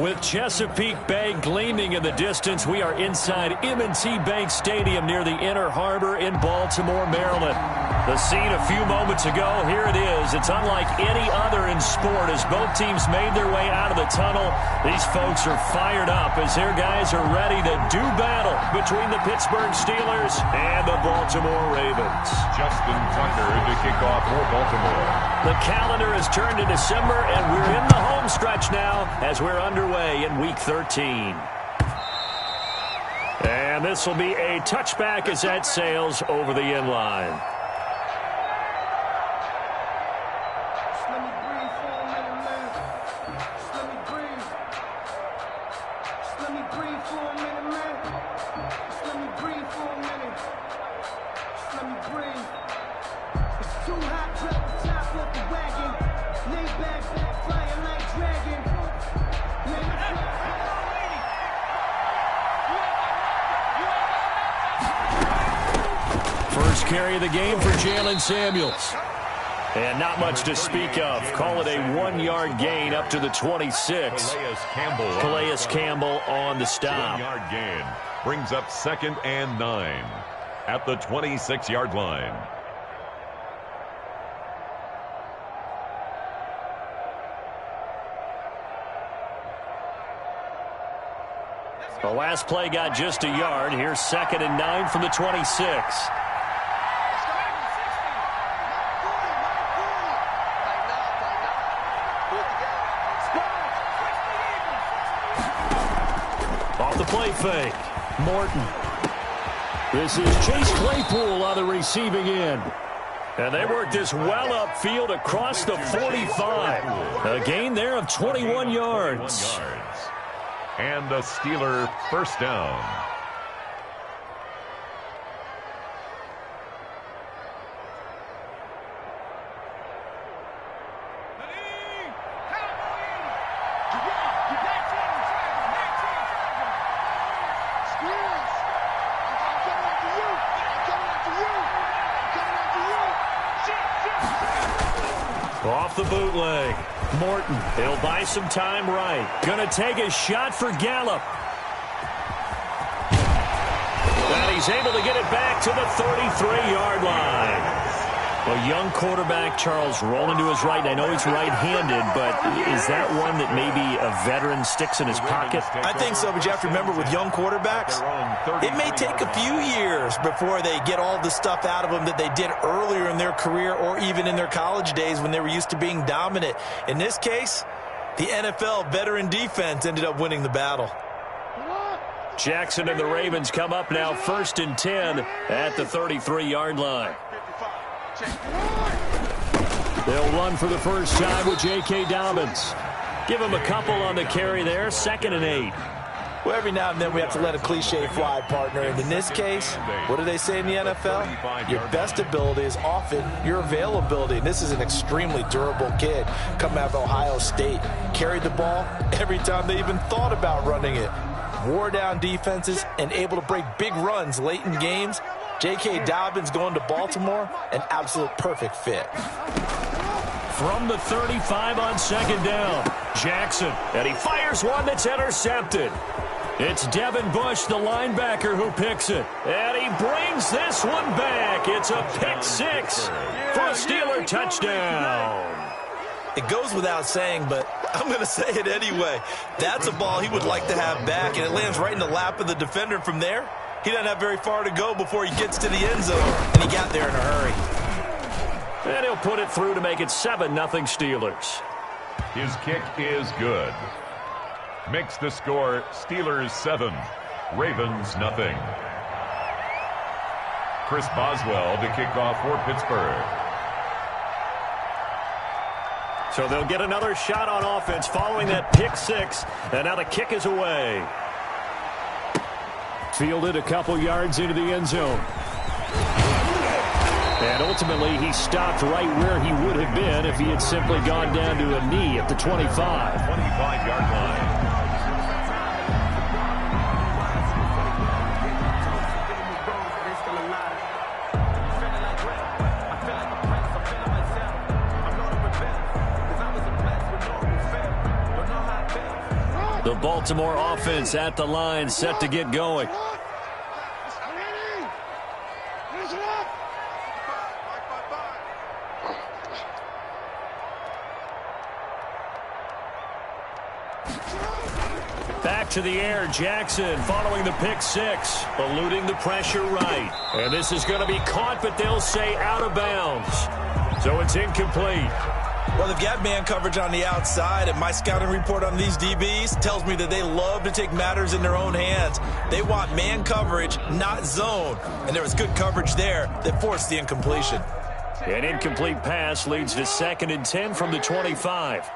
With Chesapeake Bay gleaming in the distance, we are inside M&T Bank Stadium near the Inner Harbor in Baltimore, Maryland. The scene a few moments ago, here it is. It's unlike any other in sport as both teams made their way out of the tunnel. These folks are fired up as their guys are ready to do battle between the Pittsburgh Steelers and the Baltimore Ravens. Justin Tucker to kick off for Baltimore. The calendar has turned to December, and we're in the home stretch now as we're underway in Week 13. And this will be a touchback as that sails over the end line. First carry of the game for Jalen Samuels. And not much to speak of. Call it a 1-yard gain up to the 26. Calais Campbell on the stop. 1-yard gain brings up 2nd and 9 at the 26-yard line. The last play got just a yard. Here's 2nd and 9 from the 26. Off the play fake. Morton. This is Chase Claypool on the receiving end. And they work this well upfield across the 45. A gain there of 21 yards. And a Steeler first down. Off the bootleg. Morton, he'll buy some time right. Gonna take a shot for Gallup. And he's able to get it back to the 33-yard line. A young quarterback, Charles, rolling to his right. I know he's right-handed, but is that one that maybe a veteran sticks in his pocket? I think so, but you have to remember with young quarterbacks, it may take a few years before they get all the stuff out of them that they did earlier in their career or even in their college days when they were used to being dominant. In this case, the NFL veteran defense ended up winning the battle. Jackson and the Ravens come up now 1st and 10 at the 33-yard line. They'll run for the first time with J.K. Dobbins. Give him a couple on the carry there, 2nd and 8. Well, every now and then we have to let a cliche fly, partner. And in this case, what do they say in the NFL? Your best ability is often your availability. And this is an extremely durable kid coming out of Ohio State. Carried the ball every time they even thought about running it. Wore down defenses and able to break big runs late in games. J.K. Dobbins going to Baltimore, an absolute perfect fit. From the 35 on 2nd down, Jackson, and he fires one that's intercepted. It's Devin Bush, the linebacker, who picks it. And he brings this one back. It's a pick 6 for a Steeler touchdown. It goes without saying, but I'm going to say it anyway. That's a ball he would like to have back, and it lands right in the lap of the defender from there. He doesn't have very far to go before he gets to the end zone, and he got there in a hurry. And he'll put it through to make it 7-0 Steelers. His kick is good. Makes the score Steelers 7, Ravens nothing. Chris Boswell to kick off for Pittsburgh. So they'll get another shot on offense following that pick 6, and now the kick is away. Fielded a couple yards into the end zone. And ultimately, he stopped right where he would have been if he had simply gone down to a knee at the 25. 25-yard line. The Baltimore offense at the line, set to get going. Back to the air, Jackson following the pick six, eluding the pressure right. And this is going to be caught, but they'll say out of bounds. So it's incomplete. Well, they've got man coverage on the outside, and my scouting report on these DBs tells me that they love to take matters in their own hands. They want man coverage, not zone. And there was good coverage there that forced the incompletion. An incomplete pass leads to 2nd and 10 from the 25.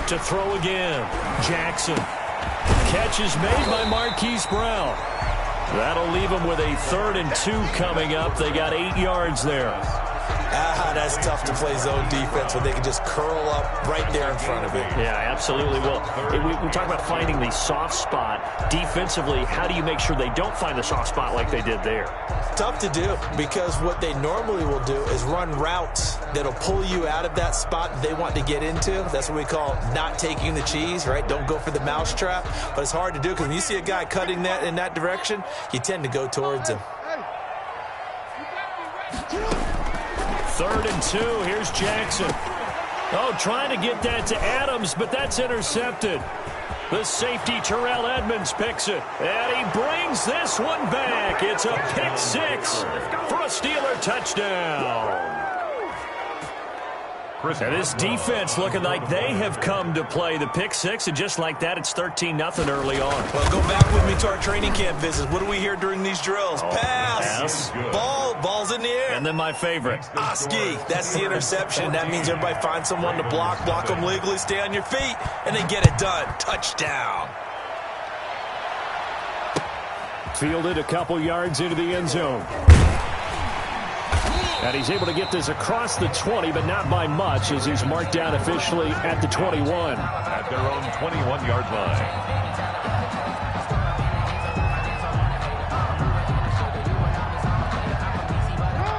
To throw again, Jackson. Catch is made by Marquise Brown. That'll leave them with a 3rd and 2 coming up. They got 8 yards there. That's tough to play zone defense when they can just curl up right there in front of it. Yeah, absolutely. Well, we talk about finding the soft spot. Defensively, how do you make sure they don't find the soft spot like they did there? Tough to do, because what they normally will do is run routes that'll pull you out of that spot that they want to get into. That's what we call not taking the cheese, right? Don't go for the mousetrap. But it's hard to do, because when you see a guy cutting that in that direction, you tend to go towards him. 3rd and 2. Here's Jackson. Oh, trying to get that to Adams, but that's intercepted. The safety, Terrell Edmonds, picks it. And he brings this one back. It's a pick six for a Steeler touchdown. And this defense looking like they have come to play the pick six, and just like that, it's 13-0 early on. Well, go back with me to our training camp visits. What do we hear during these drills? Pass. Ball's in the air. And then my favorite. Oski, that's the interception. That means everybody finds someone to block them legally, stay on your feet, and they get it done. Touchdown. Fielded a couple yards into the end zone. And he's able to get this across the 20, but not by much, as he's marked down officially at the 21. At their own 21-yard line.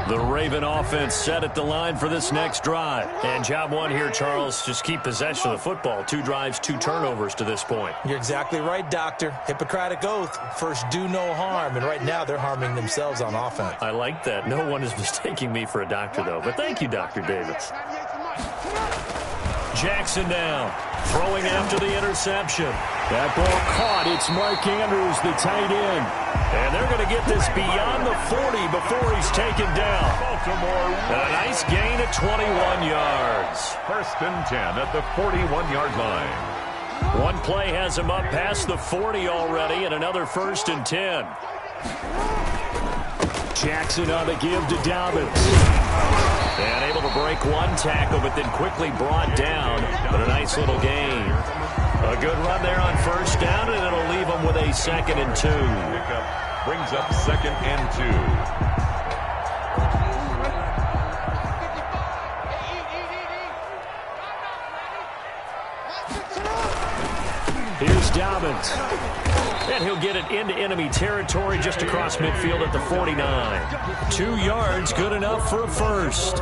The Raven offense set at the line for this next drive. And job one here, Charles, just keep possession of the football. 2 drives, 2 turnovers to this point. You're exactly right, Doctor. Hippocratic oath. First, do no harm. And right now, they're harming themselves on offense. I like that. No one is mistaking me for a doctor, though. But thank you, Dr. Davis. Jackson now, throwing after the interception. That ball caught. It's Mark Andrews, the tight end. And they're going to get this beyond the 40 before he's taken down. Baltimore. A nice gain of 21 yards. 1st and 10 at the 41-yard line. One play has him up past the 40 already, and another 1st and 10. Jackson on the give to Dobbins. And able to break one tackle, but then quickly brought down. But a nice little gain. A good run there on 1st down, and it'll leave them with a 2nd and 2. Pickup brings up 2nd and 2. Here's Dobbins. And he'll get it into enemy territory just across midfield at the 49. 2 yards, good enough for a first.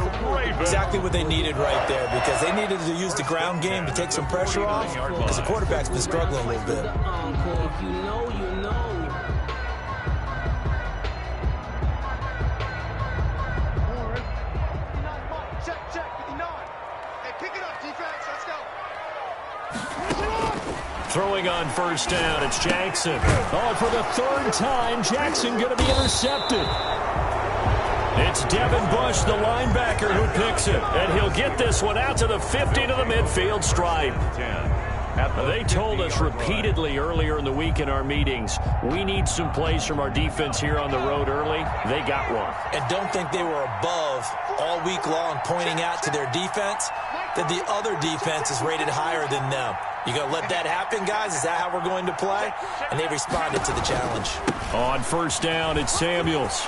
Exactly what they needed right there, because they needed to use the ground game to take some pressure off, because the quarterback's been struggling a little bit. Throwing on 1st down, it's Jackson. Oh, for the 3rd time, Jackson going to be intercepted. It's Devin Bush, the linebacker, who picks it. And he'll get this one out to the 50 to the midfield stripe. They told us repeatedly earlier in the week in our meetings, we need some plays from our defense here on the road early. They got one. And don't think they were above all week long pointing out to their defense that the other defense is rated higher than them. You going to let that happen, guys? Is that how we're going to play? And they responded to the challenge. On 1st down, it's Samuels.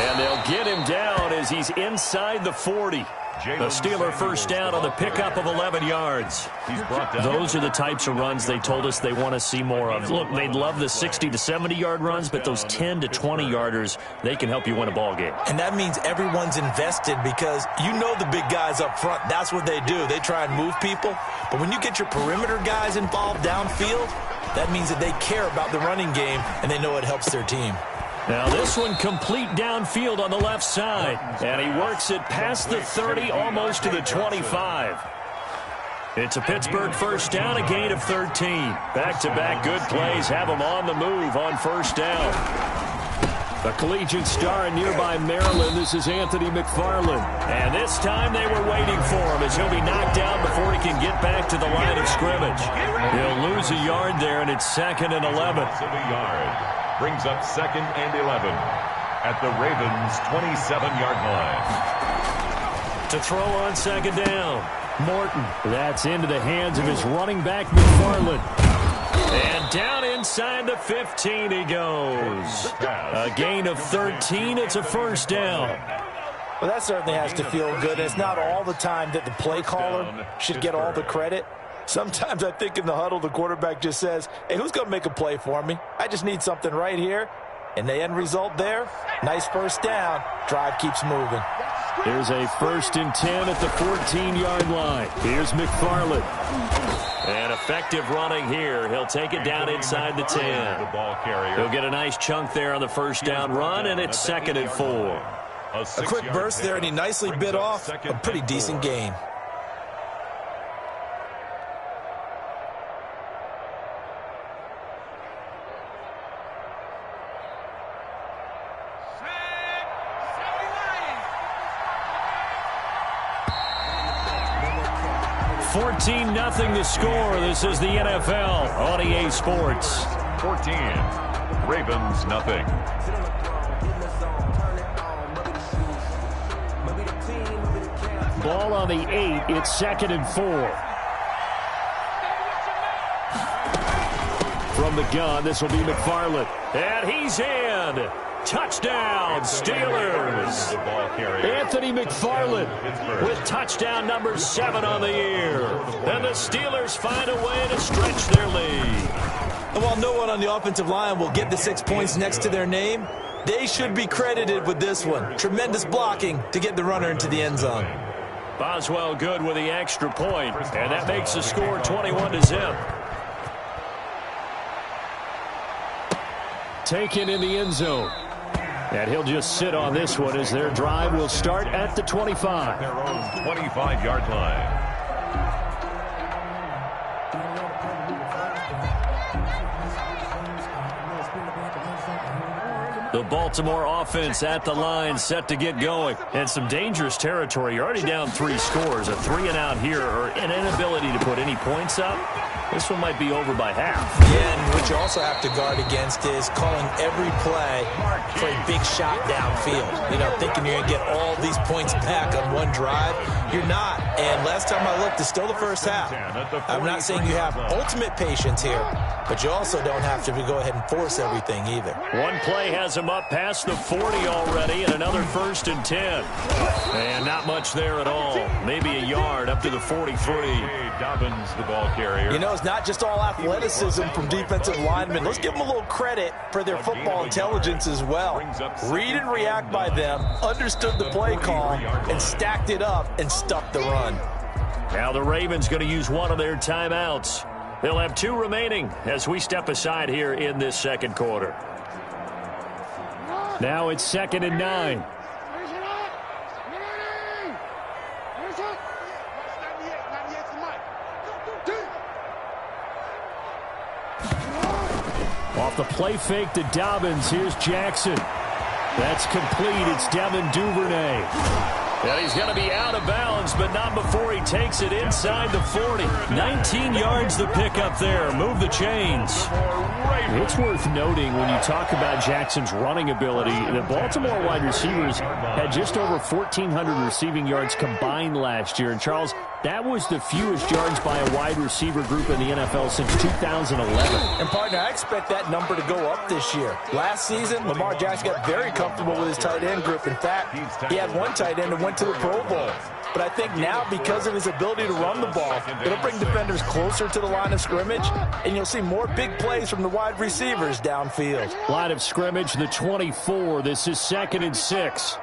And they'll get him down as he's inside the 40. The Steeler first down on the pickup of 11 yards. Those are the types of runs they told us they want to see more of. Look, they'd love the 60 to 70-yard runs, but those 10 to 20-yarders, they can help you win a ball game. And that means everyone's invested because you know the big guys up front, that's what they do. They try and move people. But when you get your perimeter guys involved downfield, that means that they care about the running game and they know it helps their team. Now this one complete downfield on the left side. And he works it past the 30, almost to the 25. It's a Pittsburgh first down, a gain of 13. Back-to-back good plays have them on the move on first down. The collegiate star in nearby Maryland, this is Anthony McFarland. And this time they were waiting for him as he'll be knocked down before he can get back to the line of scrimmage. He'll lose a yard there, and it's 2nd and 11. Brings up 2nd and 11 at the Ravens' 27-yard line. To throw on 2nd down, Morton. That's into the hands of his running back, McFarland. And down inside the 15 he goes. A gain of 13. It's a first down. Well, that certainly has to feel good. It's not all the time that the play caller should get all the credit. Sometimes I think in the huddle, the quarterback just says, hey, who's going to make a play for me? I just need something right here. And the end result there, nice first down. Drive keeps moving. Here's a 1st and 10 at the 14-yard line. Here's McFarland. And effective running here. He'll take it down inside the 10. He'll get a nice chunk there on the first down run, and it's 2nd and 4. A quick burst there, and he nicely bit off a pretty decent gain. Nothing the score. This is the NFL on EA Sports. 14. Ravens nothing. Ball on the 8. It's 2nd and 4. From the gun, this will be McFarland. And he's in. Touchdown, Steelers. Anthony McFarland with touchdown number 7 on the year. And the Steelers find a way to stretch their lead. And while no one on the offensive line will get the 6 points next to their name, they should be credited with this one. Tremendous blocking to get the runner into the end zone. Boswell good with the extra point, and that makes the score 21-0. Taken in the end zone. And he'll just sit on this one as their drive will start at the 25. Their own 25-yard line. The Baltimore offense at the line, set to get going. And some dangerous territory. You're already down 3 scores. A 3-and-out here, or an inability to put any points up. This one might be over by half. Yeah, and what you also have to guard against is calling every play for a big shot downfield. You know, thinking you're going to get all these points back on one drive. You're not. And last time I looked, it's still the first half. I'm not saying you have ultimate patience here, but you also don't have to go ahead and force everything either. One play has him up past the 40 already, and another 1st and 10. And not much there at all. Maybe a yard up to the 43. Dobbins, the ball carrier. You know, it's not just all athleticism from defensive linemen. Let's give them a little credit for their football intelligence as well. Read and react by them, understood the play call, and stacked it up and stuck the run. Now the Ravens going to use one of their timeouts. They'll have 2 remaining as we step aside here in this second quarter. Now it's 2nd and 9. Off the play fake to Dobbins. Here's Jackson. That's complete. It's Devin Duvernay. And he's going to be out of bounds, but not before he takes it inside the 40. 19 yards the pickup there. Move the chains. It's worth noting when you talk about Jackson's running ability, the Baltimore wide receivers had just over 1,400 receiving yards combined last year. And Charles, That was the fewest yards by a wide receiver group in the NFL since 2011. And, partner, I expect that number to go up this year. Last season, Lamar Jackson got very comfortable with his tight end group. In fact, he had one tight end that went to the Pro Bowl. But I think now, because of his ability to run the ball, it'll bring defenders closer to the line of scrimmage, and you'll see more big plays from the wide receivers downfield. Line of scrimmage, the 24. This is 2nd and 6.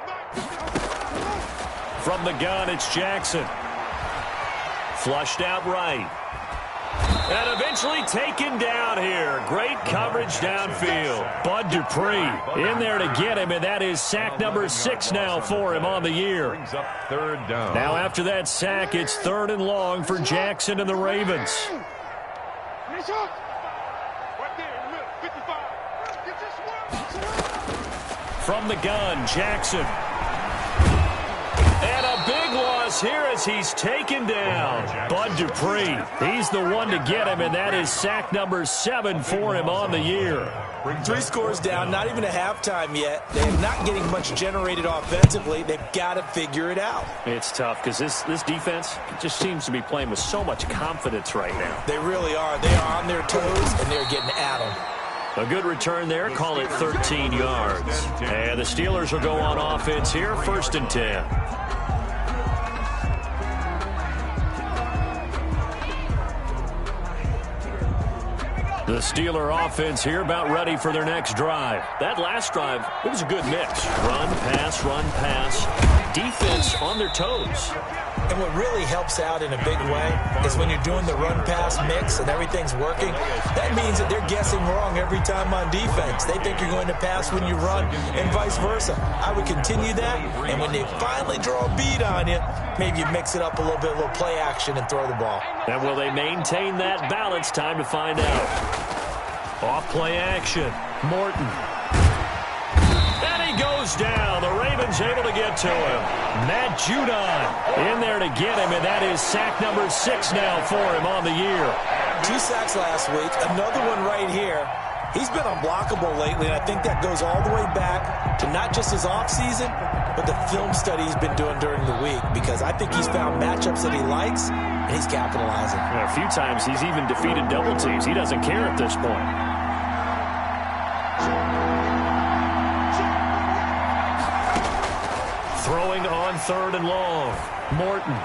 From the gun, it's Jackson. Flushed out right. And eventually taken down here. Great coverage downfield. Bud Dupree in there to get him, and that is sack number 6 now for him on the year. Brings up 3rd down. Now after that sack, it's 3rd and long for Jackson and the Ravens. From the gun, Jackson. And a big loss here as he's taken down. Bud Dupree, he's the one to get him, and that is sack number 7 for him on the year. 3 scores down, not even a halftime yet. They're not getting much generated offensively. They've got to figure it out. It's tough because this defense just seems to be playing with so much confidence right now. They really are. They are on their toes, and they're getting at them. A good return there. Call it 13 yards. And the Steelers will go on offense here, 1st and 10. The Steeler offense here about ready for their next drive. That last drive, it was a good mix. Run, pass, defense on their toes. And what really helps out in a big way is when you're doing the run-pass mix and everything's working, that means that they're guessing wrong every time on defense. They think you're going to pass when you run and vice versa. I would continue that, and when they finally draw a beat on you, maybe you mix it up a little bit, a little play action, and throw the ball. And will they maintain that balance? Time to find out. Off play action. Morton. And he goes down. The Ravens able to get to him. Matt Judon in there to get him, and that is sack number 6 now for him on the year. 2 sacks last week. Another one right here. He's been unblockable lately, and I think that goes all the way back to not just his offseason, but the film study he's been doing during the week, because I think he's found matchups that he likes, and he's capitalizing. A few times he's even defeated double teams. He doesn't care at this point. Throwing on 3rd and long. Morton.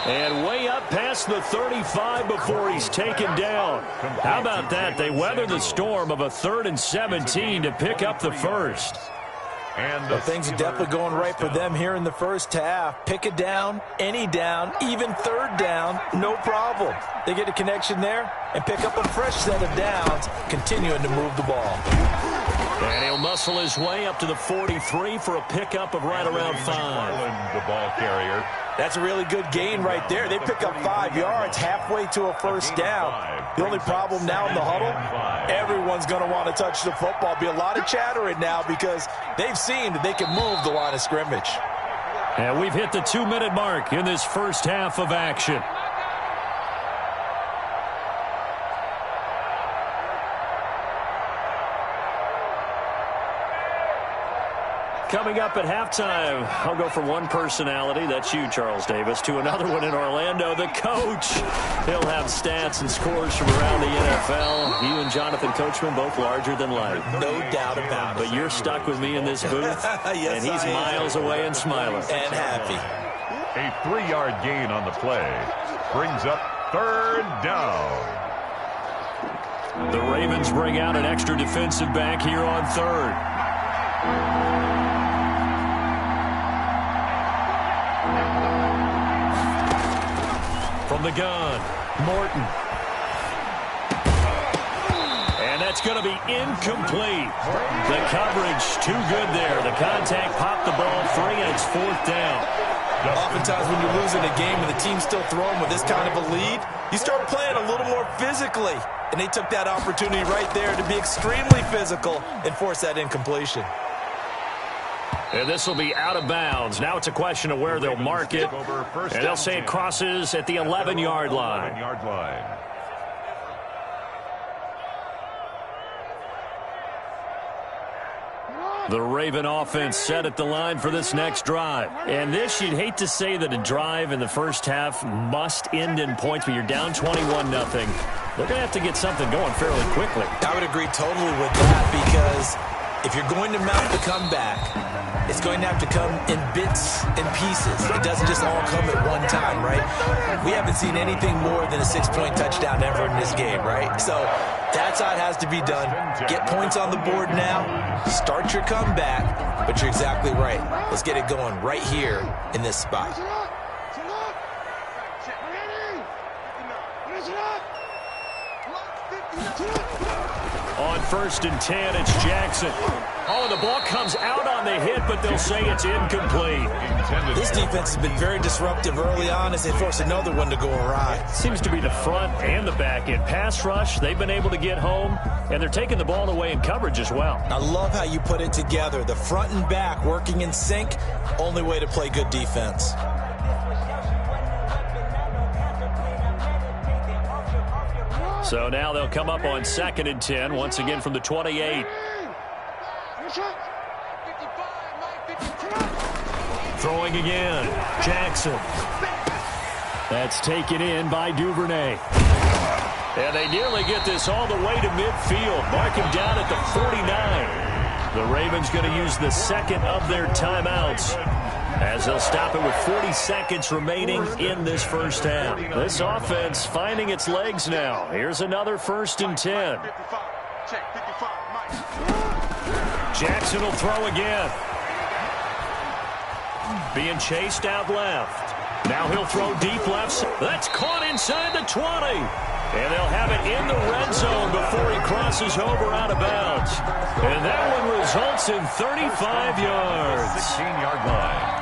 And way up past the 35 before he's taken down. How about that? They weather the storm of a 3rd and 17 to pick up the first. And things are definitely going right for them here in the first half. Pick it down, any down, even 3rd down, no problem. They get a connection there and pick up a fresh set of downs, continuing to move the ball. And he'll muscle his way up to the 43 for a pickup of right around 5. The ball carrier. That's a really good gain right there. They pick up 5 yards halfway to a first down. The only problem now in the huddle, everyone's going to want to touch the football. Be a lot of chattering now because they've seen that they can move the line of scrimmage. And we've hit the 2-minute mark in this first half of action. Coming up at halftime, I'll go from one personality, that's you, Charles Davis, to another one in Orlando, the coach. He'll have stats and scores from around the NFL. You and Jonathan Coachman, both larger than life. No doubt about it. But you're stuck with me in this booth, yes, and he's miles away and smiling. And happy. A 3-yard gain on the play. Brings up 3rd down. The Ravens bring out an extra defensive back here on 3rd. From the gun, Morton. And that's going to be incomplete. The coverage too good there. The contact popped the ball free, and it's 4th down. Oftentimes when you're losing a game and the team's still throwing with this kind of a lead, you start playing a little more physically. And they took that opportunity right there to be extremely physical and force that incompletion. And this will be out of bounds. Now it's a question of where they'll mark it. And they'll say it crosses at the 11-yard line. The Raven offense set at the line for this next drive. And this, you'd hate to say that a drive in the first half must end in points, but you're down 21-0. They're going to have to get something going fairly quickly. I would agree totally with that, because if you're going to mount the comeback, it's going to have to come in bits and pieces. It doesn't just all come at one time, right? We haven't seen anything more than a 6-point touchdown ever in this game, right? So that's how it has to be done. Get points on the board now. Start your comeback. But you're exactly right. Let's get it going right here in this spot. On 1st and 10, it's Jackson. Oh, the ball comes out on the hit, but they'll say it's incomplete. This defense has been very disruptive early on as they force another one to go awry. Seems to be the front and the back end. Pass rush, they've been able to get home, and they're taking the ball away in coverage as well. I love how you put it together. The front and back working in sync, only way to play good defense. So now they'll come up on 2nd and 10, once again from the 28. Throwing again, Jackson. That's taken in by Duvernay. And they nearly get this all the way to midfield. Mark him down at the 49. The Ravens going to use the second of their timeouts, as they'll stop it with 40 seconds remaining in this first half. This offense finding its legs now. Here's another 1st and 10. Jackson will throw again. Being chased out left. Now he'll throw deep left. That's caught inside the 20. And they'll have it in the red zone before he crosses over out of bounds. And that one results in 35 yards. 16-yard line.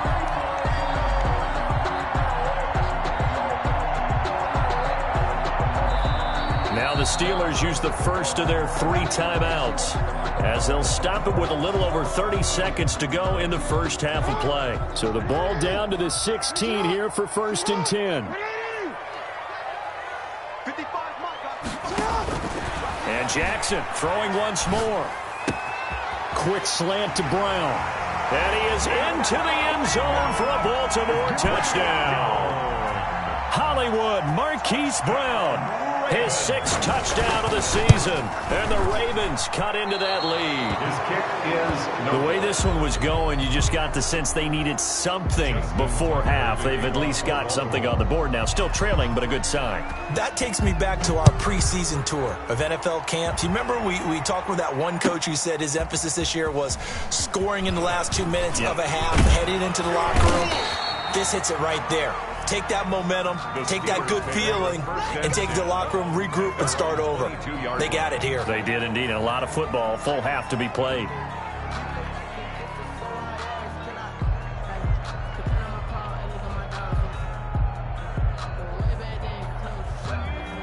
Now the Steelers use the first of their 3 timeouts, as they'll stop it with a little over 30 seconds to go in the first half of play. So the ball down to the 16 here for 1st and 10. And Jackson throwing once more. Quick slant to Brown. And he is into the end zone for a Baltimore touchdown. Hollywood Marquise Brown. His 6th touchdown of the season. And the Ravens cut into that lead. His kick is The way this one was going, you just got the sense they needed something before half. They've at least got something on the board now. Still trailing, but a good sign. That takes me back to our preseason tour of NFL camps. You remember we talked with that one coach who said his emphasis this year was scoring in the last 2 minutes of a half, heading into the locker room. This hits it right there. Take that momentum, take that good feeling, and take it to the locker room, regroup, and start over. They got it here. They did indeed. And a lot of football, full half to be played.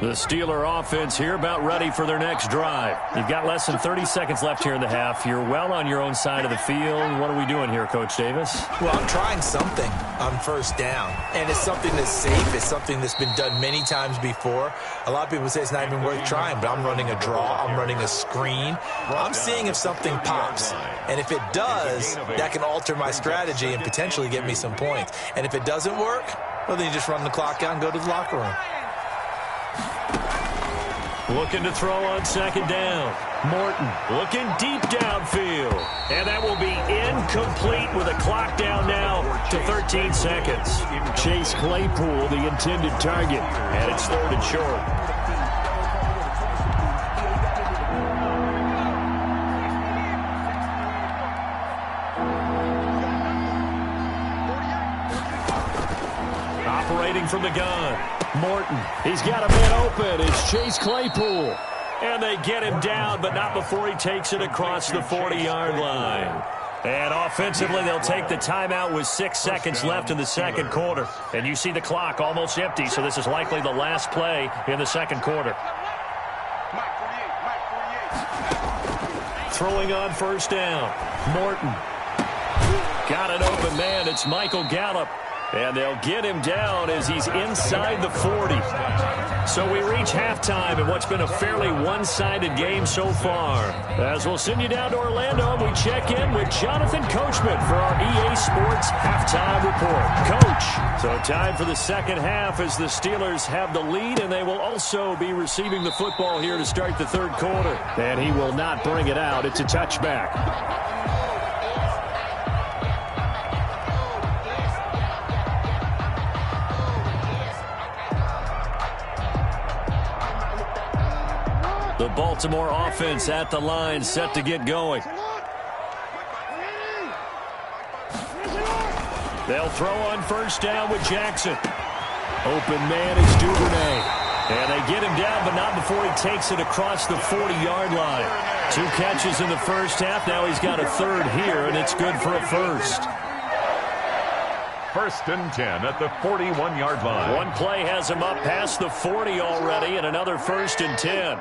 The Steeler offense here about ready for their next drive. You've got less than 30 seconds left here in the half. You're well on your own side of the field. What are we doing here, Coach Davis? Well, I'm trying something on 1st down, and it's something that's safe. It's something that's been done many times before. A lot of people say it's not even worth trying, but I'm running a draw. I'm running a screen. I'm seeing if something pops, and if it does, that can alter my strategy and potentially get me some points. And if it doesn't work, well, then you just run the clock out and go to the locker room. Looking to throw on 2nd down. Morton looking deep downfield. And that will be incomplete with a clock down now to 13 seconds. Chase Claypool, the intended target. And it's 3rd and short. Operating from the gun. Morton, he's got a man open. It's Chase Claypool. And they get him down, but not before he takes it across the 40-yard line. And offensively, they'll take the timeout with 6 seconds left in the second quarter. And you see the clock almost empty, so this is likely the last play in the second quarter. Throwing on 1st down. Morton. Got an open man. It's Michael Gallup. And they'll get him down as he's inside the 40. So we reach halftime in what's been a fairly one-sided game so far. As we'll send you down to Orlando, and we check in with Jonathan Coachman for our EA Sports Halftime Report. Coach, so time for the second half as the Steelers have the lead, and they will also be receiving the football here to start the third quarter. And he will not bring it out. It's a touchback. The Baltimore offense at the line, set to get going. They'll throw on first down with Jackson. Open man is Duvernay. And they get him down, but not before he takes it across the 40-yard line. 2 catches in the first half. Now he's got a third here, and it's good for a first. 1st and 10 at the 41-yard line. One play has him up past the 40 already, and another 1st and 10.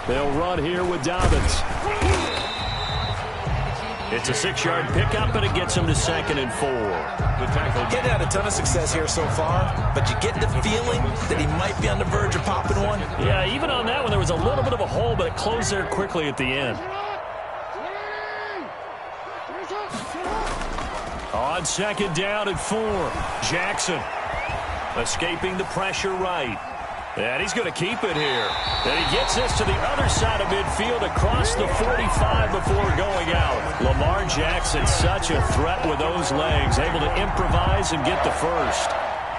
They'll run here with Dobbins. It's a 6-yard pickup, and it gets him to 2nd and 4. The tackle. Getting had a ton of success here so far, but you get the feeling that he might be on the verge of popping one. Yeah, even on that one, there was a little bit of a hole, but it closed there quickly at the end. On 2nd down and 4, Jackson escaping the pressure right. And he's going to keep it here. And he gets this to the other side of midfield across the 45 before going out. Lamar Jackson, such a threat with those legs, able to improvise and get the first.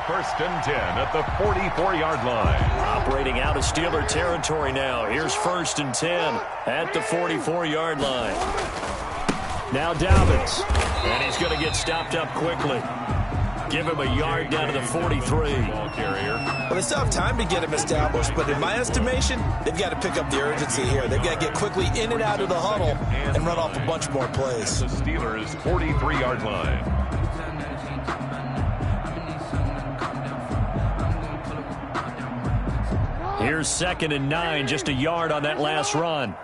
1st and 10 at the 44-yard line. Operating out of Steeler territory now. Here's 1st and 10 at the 44-yard line. Now Dobbins. And he's going to get stopped up quickly. Give him a yard down to the 43. Ball carrier. Well, they still have time to get him established, but in my estimation, they've got to pick up the urgency here. They've got to get quickly in and out of the huddle and run off a bunch more plays. The Steelers' 43-yard line. Here's 2nd and 9, just a yard on that last run.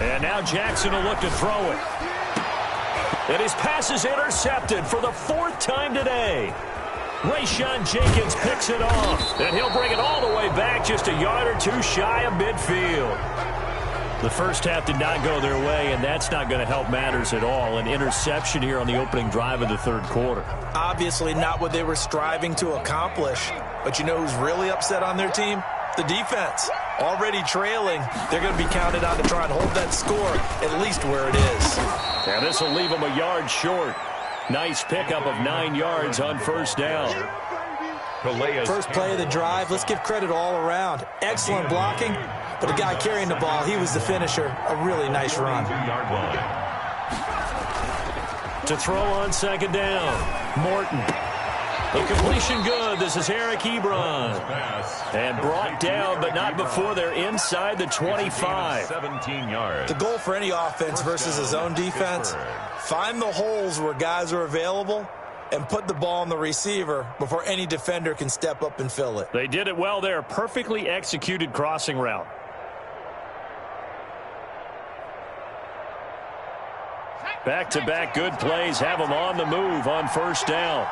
And now Jackson will look to throw it. And his pass is intercepted for the 4th time today. Rayshawn Jenkins picks it off. And he'll bring it all the way back just a yard or 2 shy of midfield. The first half did not go their way, and that's not going to help matters at all. An interception here on the opening drive of the third quarter. Obviously not what they were striving to accomplish. But you know who's really upset on their team? The defense. Already trailing. They're going to be counted on to try and hold that score at least where it is. And this will leave him a yard short. Nice pickup of 9 yards on first down. First play of the drive. Let's give credit all around. Excellent blocking. But the guy carrying the ball, he was the finisher. A really nice run. To throw on 2nd down. Morton. The completion good. This is Eric Ebron. And brought down, but not before they're inside the 25. 17 yards. The goal for any offense versus a zone defense, find the holes where guys are available and put the ball on the receiver before any defender can step up and fill it. They did it well there. Perfectly executed crossing route. Back-to-back good plays have them on the move on first down.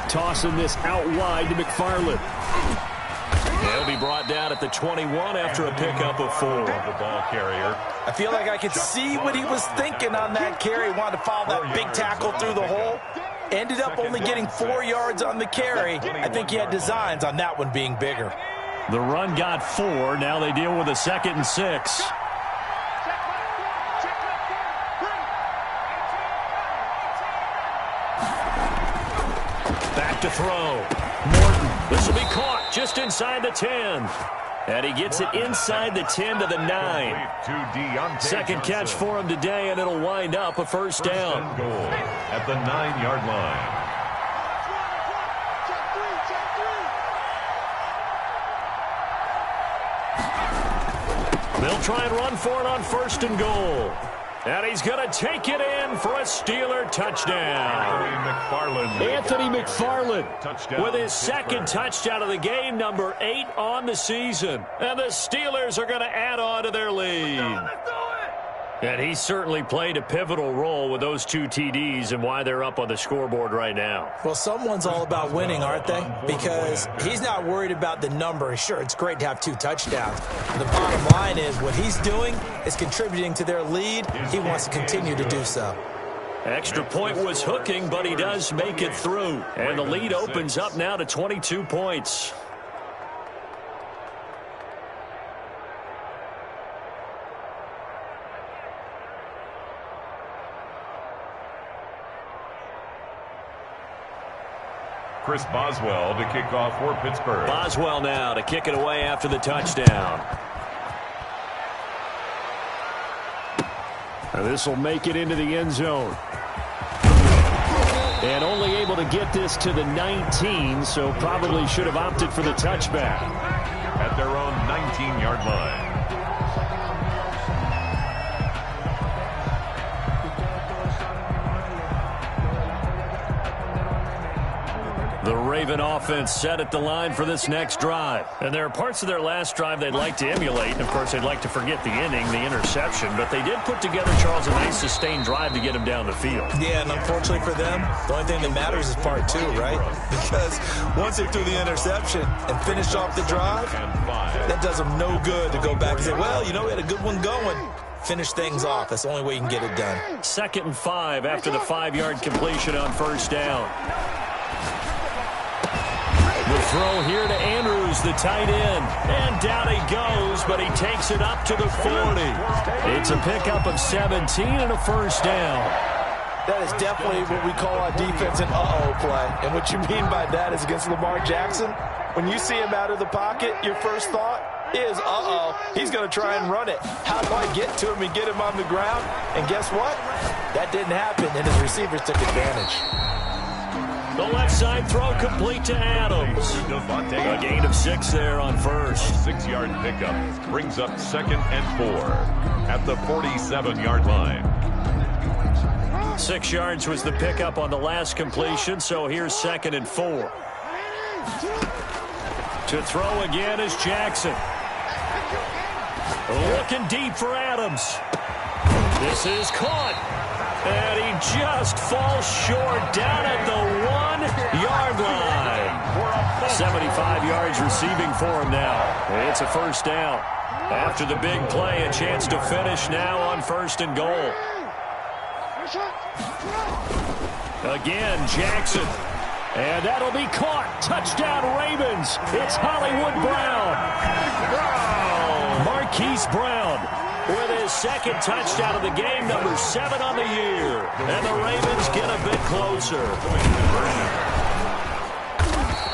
Tossing this out wide to McFarland. He'll be brought down at the 21 after a pickup of 4. The ball carrier. I feel like I could see what he was thinking on that carry. Wanted to follow that big tackle through the hole. Ended up only getting 4 yards on the carry. I think he had designs on that one being bigger. The run got 4. Now they deal with a 2nd and 6. Back to throw. Morton. This will be caught just inside the 10. And he gets it inside the 10 to the 9. Second catch for him today, and it'll wind up a first down. Goal at the 9-yard line. They'll try and run for it on 1st and goal. And he's going to take it in for a Steeler touchdown. Anthony McFarland with his second touchdown of the game, number 8 on the season. And the Steelers are going to add on to their lead. And he certainly played a pivotal role with those 2 TDs and why they're up on the scoreboard right now. Well, someone's all about winning, aren't they? Because he's not worried about the number. Sure, it's great to have 2 touchdowns. The bottom line is what he's doing is contributing to their lead. He wants to continue to do so. Extra point was hooking, but he does make it through. And the lead opens up now to 22 points. Chris Boswell to kick off for Pittsburgh. Boswell now to kick it away after the touchdown. And this will make it into the end zone. And only able to get this to the 19, so probably should have opted for the touchback. At their own 19-yard line. The Raven offense set at the line for this next drive. And there are parts of their last drive they'd like to emulate. And, of course, they'd like to forget the inning, the interception. But they did put together, Charles, a nice sustained drive to get him down the field. Yeah, and unfortunately for them, the only thing that matters is part 2, right? Because once they threw the interception and finished off the drive, that does them no good to go back and say, well, you know, we had a good one going. Finish things off. That's the only way you can get it done. 2nd and 5 after the 5-yard completion on first down. The throw here to Andrews, the tight end. And down he goes, but he takes it up to the 40. It's a pickup of 17 and a first down. That is definitely what we call on defense an uh-oh play. And what you mean by that is against Lamar Jackson, when you see him out of the pocket, your first thought is, uh-oh, he's going to try and run it. How do I get to him and get him on the ground? And guess what? That didn't happen, and his receivers took advantage. The left side throw complete to Adams. A gain of 6 there on first. 6-yard pickup brings up 2nd and 4 at the 47-yard line. 6 yards was the pickup on the last completion, so here's 2nd and 4. To throw again is Jackson. Looking deep for Adams. This is caught. And he just falls short down at the 1-yard line. 75 yards receiving for him now. It's a first down. After the big play, a chance to finish now on 1st and goal. Again, Jackson. And that'll be caught. Touchdown, Ravens. It's Hollywood Brown. Marquise Brown with his 2nd touchdown of the game, number 7 on the year. And the Ravens get a bit closer.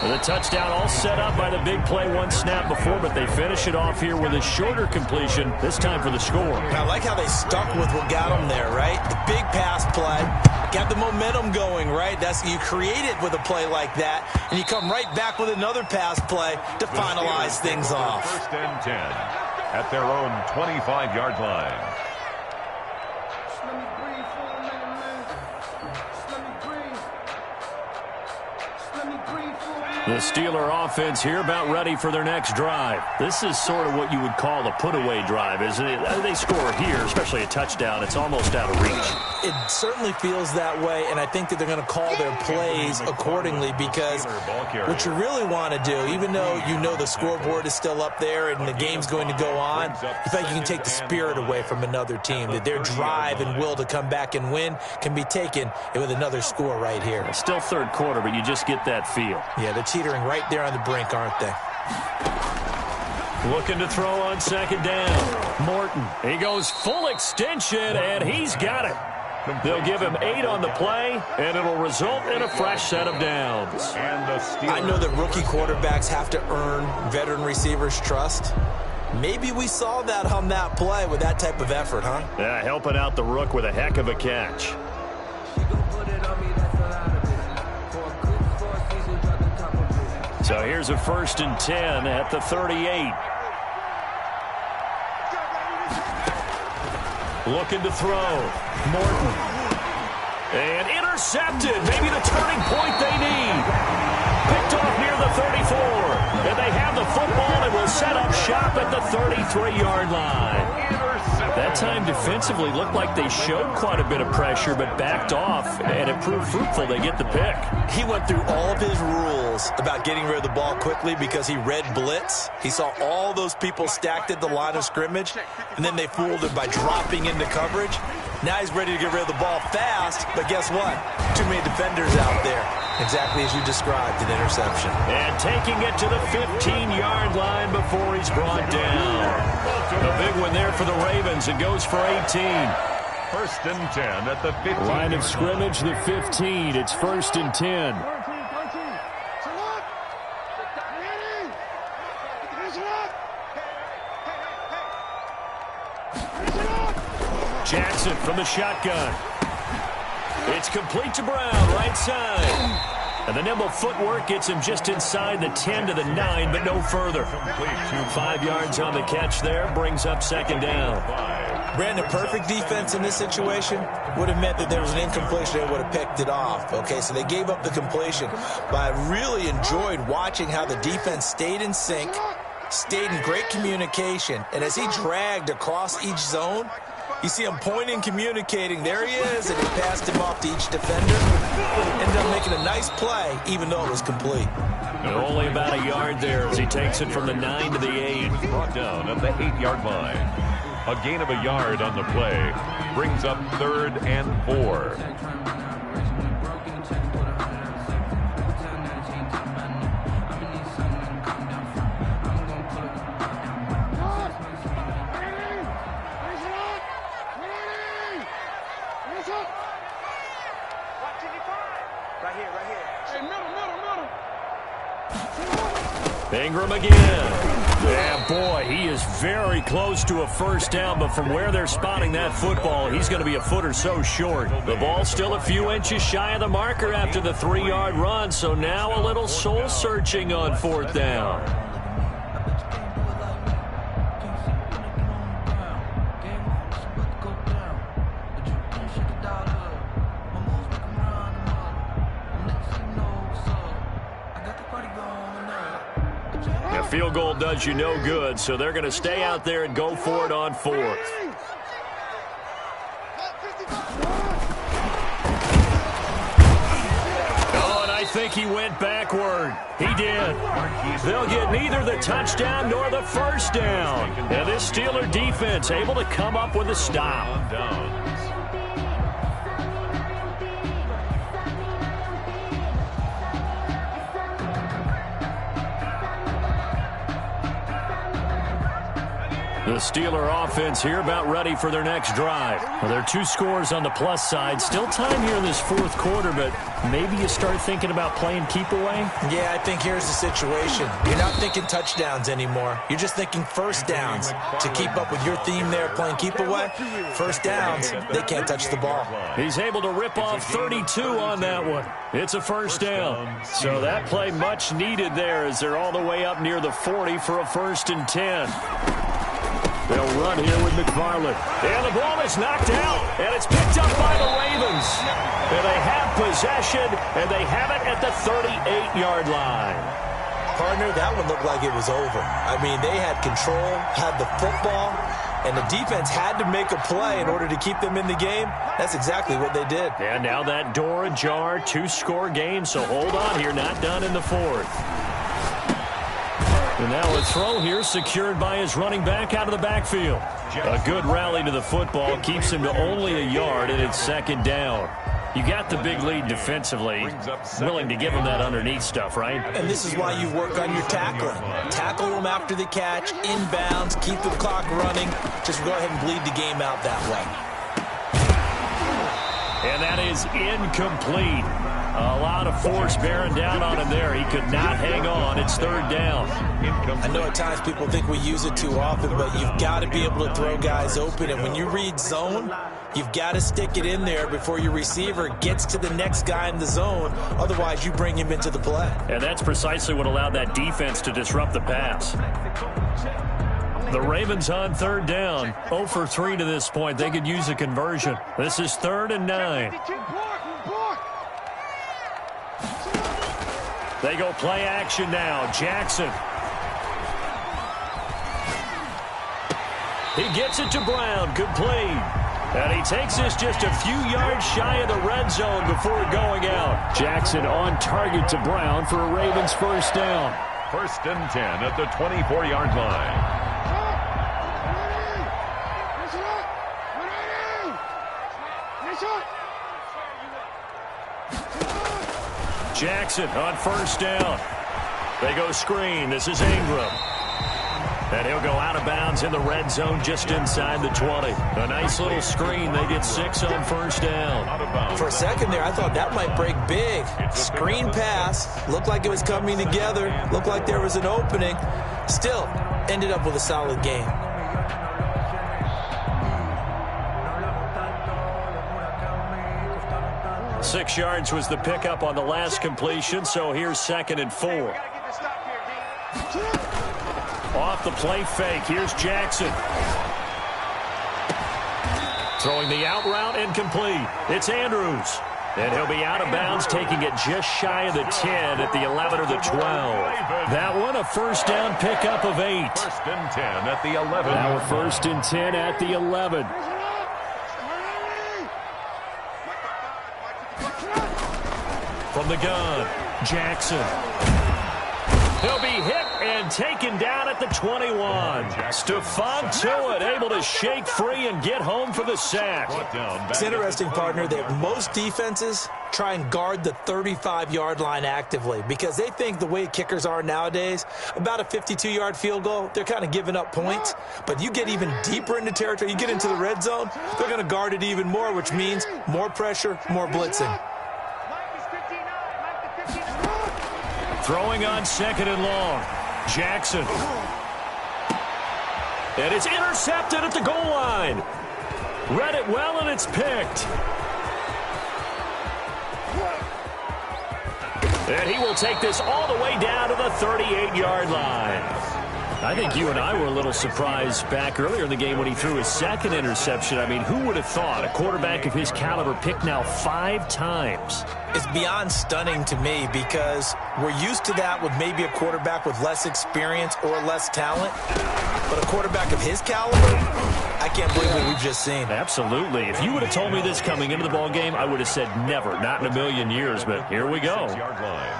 The touchdown all set up by the big play 1 snap before, but they finish it off here with a shorter completion, this time for the score. I like how they stuck with what got them there, right? The big pass play, got the momentum going, right? You create it with a play like that, and you come right back with another pass play to finalize things off. 1st and 10 at their own 25-yard line. The Steeler offense here about ready for their next drive. This is sort of what you would call a put-away drive, isn't it? They score here, especially a touchdown. It's almost out of reach. It certainly feels that way, and I think that they're going to call their plays accordingly because what you really want to do, even though you know the scoreboard is still up there and the game's going to go on, you think you can take the spirit away from another team, that their drive and will to come back and win can be taken with another score right here. It's still 3rd quarter, but you just get that feel. Yeah, they're teetering right there on the brink, aren't they? Looking to throw on 2nd down. Morton. He goes full extension, and he's got it. They'll give him 8 on the play, and it'll result in a fresh set of downs. I know that rookie quarterbacks have to earn veteran receivers' trust. Maybe we saw that on that play with that type of effort, huh? Yeah, helping out the rook with a heck of a catch. So here's a 1st and 10 at the 38. Looking to throw. Morton. And intercepted. Maybe the turning point they need. Picked off near the 34. And they have the football and will set up shop at the 33-yard line. That time defensively looked like they showed quite a bit of pressure but backed off, and it proved fruitful. They get the pick. He went through all of his rules about getting rid of the ball quickly because he read blitz. He saw all those people stacked at the line of scrimmage, and then they fooled him by dropping into coverage. Now he's ready to get rid of the ball fast, but guess what? Too many defenders out there. Exactly as you described, an interception. And taking it to the 15-yard line before he's brought down. A big one there for the Ravens. It goes for 18. First and 10 at the 15. Line of scrimmage, the 15. It's first and 10. Jackson from the shotgun. It's complete to Brown, right side. And the nimble footwork gets him just inside the 10 to the 9, but no further. 5 yards on the catch there, brings up second down. Brandon, perfect defense in this situation would have meant that there was an incompletion. They would have picked it off. Okay, so they gave up the completion. But I really enjoyed watching how the defense stayed in sync, stayed in great communication, and as he dragged across each zone, you see him pointing, communicating. There he is, and he passed him off to each defender. Ended up making a nice play, even though it was complete. Only about a yard there as he takes it from the 9 to the 8. Brought down at the 8-yard line. A gain of a yard on the play brings up 3rd and 4. Ingram again. Yeah, boy, he is very close to a first down, but from where they're spotting that football, he's going to be a foot or so short. The ball's still a few inches shy of the marker after the 3-yard run, so now a little soul-searching on 4th down. Field goal does you no good, so they're going to stay out there and go for it on 4th. Oh, and I think he went backward. He did. They'll get neither the touchdown nor the first down. And this Steeler defense able to come up with a stop. The Steeler offense here about ready for their next drive. Well, there are 2 scores on the plus side. Still time here in this 4th quarter, but maybe you start thinking about playing keep away? Yeah, I think here's the situation. You're not thinking touchdowns anymore. You're just thinking first downs. To keep up with your theme there, playing keep away, first downs, they can't touch the ball. He's able to rip off 32 on that one. It's a first down. So that play much needed there as they're all the way up near the 40 for a 1st and 10. They'll run here with McFarland. And the ball is knocked out, and it's picked up by the Ravens. And they have possession, and they have it at the 38-yard line. Partner, that one looked like it was over. I mean, they had control, had the football, and the defense had to make a play in order to keep them in the game. That's exactly what they did. And now that door ajar, 2-score game, so hold on here, not done in the 4th. And now a throw here secured by his running back out of the backfield. A good rally to the football keeps him to only a yard, and it's 2nd down. You got the big lead defensively, willing to give him that underneath stuff, right? And this is why you work on your tackling. Tackle them after the catch, inbounds, keep the clock running. Just go ahead and bleed the game out that way. And that is incomplete. A lot of force bearing down on him there. He could not hang on. It's 3rd down. I know at times people think we use it too often, but you've got to be able to throw guys open. And when you read zone, you've got to stick it in there before your receiver gets to the next guy in the zone. Otherwise, you bring him into the play. And that's precisely what allowed that defense to disrupt the pass. The Ravens on 3rd down. 0 for 3 to this point. They could use a conversion. This is 3rd and 9. They go play action now. Jackson. He gets it to Brown, complete. And he takes this just a few yards shy of the red zone before going out. Jackson on target to Brown for a Ravens first down. 1st and 10 at the 24-yard line. Jackson on first down. They go screen. This is Ingram. And he'll go out of bounds in the red zone just inside the 20. A nice little screen. They get 6 on first down. For a second there, I thought that might break big. Screen pass. Looked like it was coming together. Looked like there was an opening. Still, ended up with a solid game. Six yards was the pickup on the last completion, so here's 2nd and 4. Off the play fake, here's Jackson. Throwing the out route, incomplete. It's Andrews. And he'll be out of bounds, taking it just shy of the 10 at the 11 or the 12. That one, a first down pickup of 8. 1st and 10 at the 11. Now a 1st and 10 at the 11. From the gun, Jackson. He'll be hit and taken down at the 21. Stephon Tuitt able to shake free and get home for the sack. It's interesting, partner, that most defenses try and guard the 35-yard line actively because they think the way kickers are nowadays, about a 52-yard field goal, they're kind of giving up points. But you get even deeper into territory, you get into the red zone, they're going to guard it even more, which means more pressure, more blitzing. Throwing on 2nd and long. Jackson. And it's intercepted at the goal line. Read it well, and it's picked. And he will take this all the way down to the 38-yard line. I think you and I were a little surprised back earlier in the game when he threw his 2nd interception. I mean, who would have thought a quarterback of his caliber picked now 5 times? It's beyond stunning to me because we're used to that with maybe a quarterback with less experience or less talent. But a quarterback of his caliber, I can't believe what we've just seen. Absolutely. If you would have told me this coming into the ball game, I would have said never, not in a million years. But here we go. 6-yard line.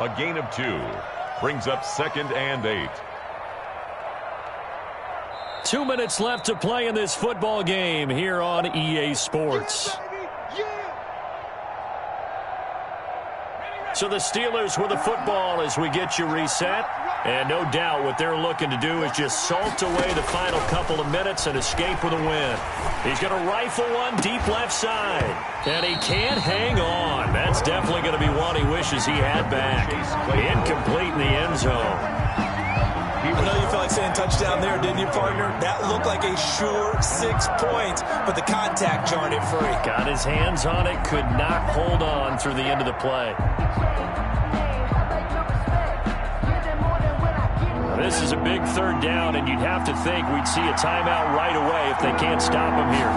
A gain of 2 brings up 2nd and 8. 2 minutes left to play in this football game here on EA Sports. So the Steelers with the football as we get you reset. And no doubt what they're looking to do is just salt away the final couple of minutes and escape with a win. He's going to rifle one deep left side. And he can't hang on. That's definitely going to be one he wishes he had back. Incomplete in the end zone. I know you felt like saying touchdown there, didn't you, partner? That looked like a sure 6 points, but the contact jarred it free. Got his hands on it, could not hold on through the end of the play. This is a big 3rd down, and you'd have to think we'd see a timeout right away if they can't stop him here.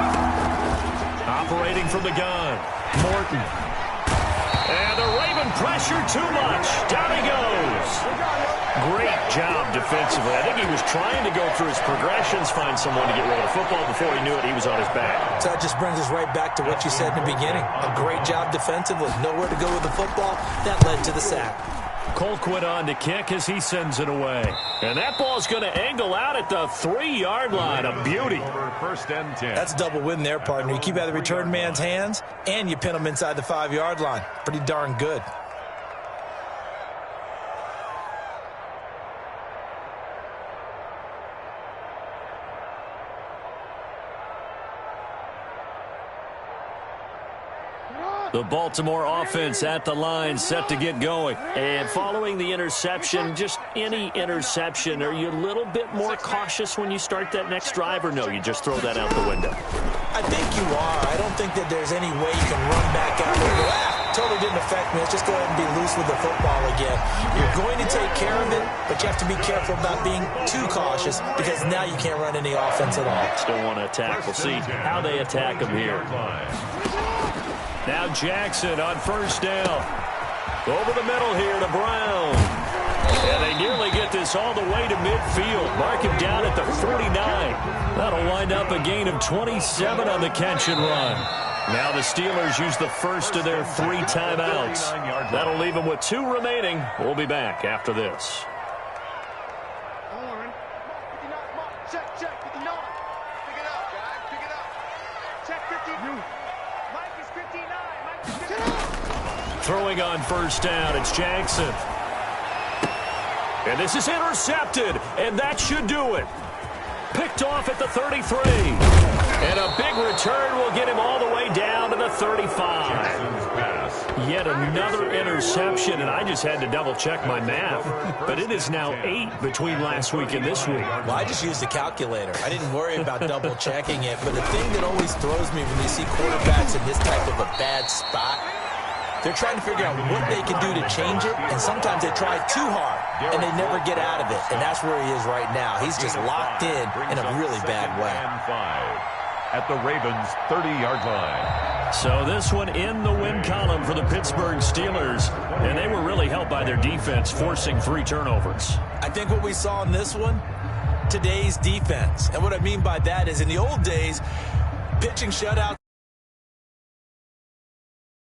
Operating from the gun, Morton. And the Raven pressure too much. Down he goes. Great job defensively. I think he was trying to go through his progressions, find someone to get rid of the football. Before he knew it, he was on his back. So that just brings us right back to what you said in the beginning. A great job defensively. Nowhere to go with the football. That led to the sack. Colquitt on to kick as he sends it away. And that ball's going to angle out at the 3-yard line. A beauty. 1st and 10. That's a double win there, partner. You keep out of the return man's hands, and you pin him inside the 5-yard line. Pretty darn good. The Baltimore offense at the line, set to get going. And following the interception, just any interception, are you a little bit more cautious when you start that next drive, or no, you just throw that out the window? I think you are. I don't think that there's any way you can run back out there and go, totally didn't affect me. Let's just go ahead and be loose with the football again. You're going to take care of it, but you have to be careful about being too cautious because now you can't run any offense at all. Still want to attack. We'll see how they attack him here. Now Jackson on first down. Over the middle here to Brown. And they nearly get this this all the way to midfield. Mark him down at the 49. That'll wind up a gain of 27 on the catch and run. Now the Steelers use the first of their 3 timeouts. That'll leave them with 2 remaining. We'll be back after this. Throwing on first down, it's Jackson. And this is intercepted, and that should do it. Picked off at the 33. And a big return will get him all the way down to the 35. Yet another interception, and I just had to double-check my math. But it is now 8 between last week and this week. Well, I just used a calculator. I didn't worry about double-checking it. But the thing that always throws me when you see quarterbacks in this type of a bad spot, they're trying to figure out what they can do to change it, and sometimes they try too hard, and they never get out of it. And that's where he is right now. He's just locked in a really bad way. At the Ravens' 30-yard line. So this one in the win column for the Pittsburgh Steelers, and they were really helped by their defense, forcing 3 turnovers. I think what we saw in this one, today's defense. And what I mean by that is in the old days, pitching shutout.